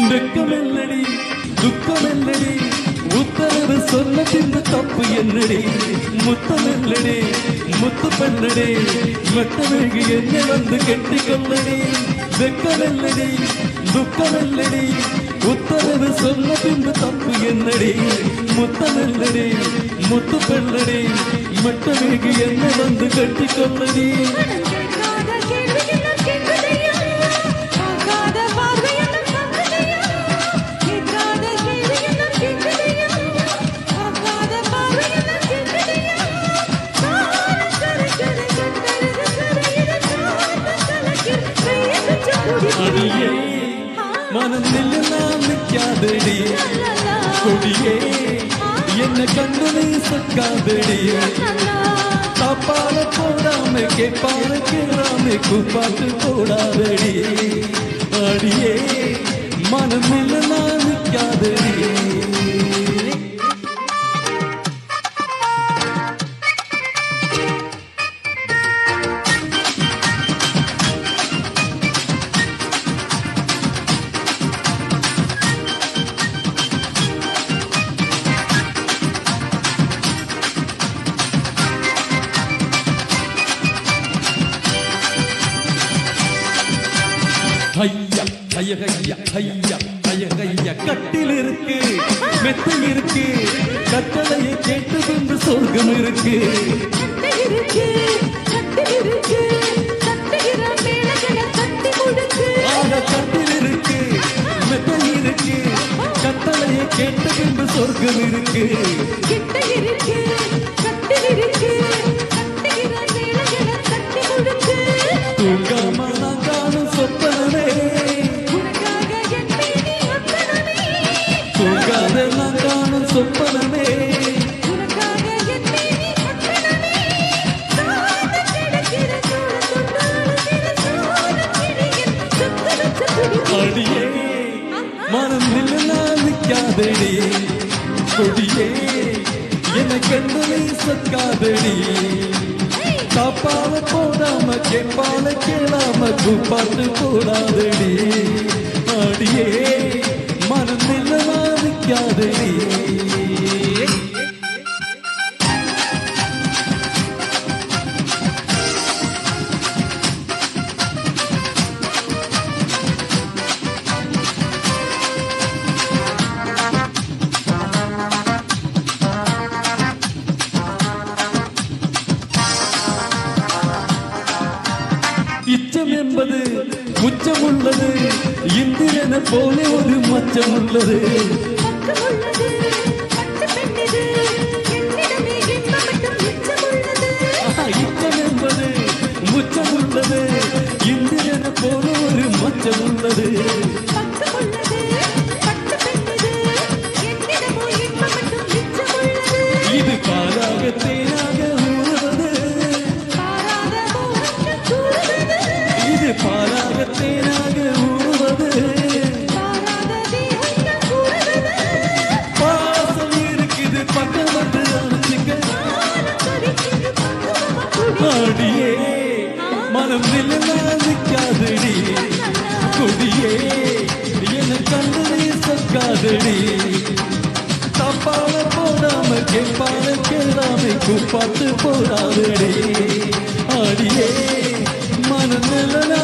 வெக்கமெல்லடி துக்கமெல்லடி உத்தரவு சொல்ல பின்பு தப்பு என்னடி முத்தமெல்லடி முத்து பெண்ணடி மெட்டவேகு என்னை வந்து கெட்டிக்கொள்ளடி வெக்கமெல்லடி துக்கமெல்லடி உத்தரவு சொல்ல பின்பு தப்பு என்னடி முத்தமெல்லடி முத்து பெண்ணடி மெட்டவேகு என்னை வந்து கெட்டிக்கொள்ளடி அடியே மனம் நில்லாம் நிற்காதடி கொடியே என்ன கண்டு நீ சொக்காதடி தாப்பால போடாம கேப்பால கேளாம கூப்பாட்டு போடாதடி அடியே மனம் நில்லாம் நிற்காதடி ஐயா ஐயா ஐயா ஐயா ஐயா ஐயா கட்டில் இருக்கு மெத்தை இருக்கு கட்டளையை கேட்டு கொண்டு சொர்க்கம் இருக்கு கட்டில் இருக்கு மெத்தை இருக்கு கட்டளையை கேட்டு கொண்டு சொர்க்கம் இருக்கு தூங்காம நான் காணும் சொப்பனமே தூங்காத நான் காணும் சொப்பனமே அடியே மனம் நில்லாம் நிற்காதடி கொடியே எனக்கு நீ சொக்காதடி தாப்பால போடாம கேப்பால கேளாம கூப்பாட்டு போடாதடி அடியே மனம் நில்லமா நிற்காதடி இச்சம் என்பது உச்சம் உள்ளது இந்திரனை போல ஒரு மச்சம் உள்ளது இச்சம் என்பது உச்சம் உள்ளது இந்திரனை போல ஒரு மச்சம் உள்ளது இது பாலாக தேனாக பாலாக தேனாக ஊறுவது பாசம் இருக்குது பக்கம் வந்து அழைச்சிக்க அடியே மனம் நில்லாம் நிற்காதடி கொடியே என கண்டு நீ சொக்காதடி தப்பால போடாம கேப்பால கேளாம கூப்பாட்டு போடாதடி அடியே மனம் நிலனா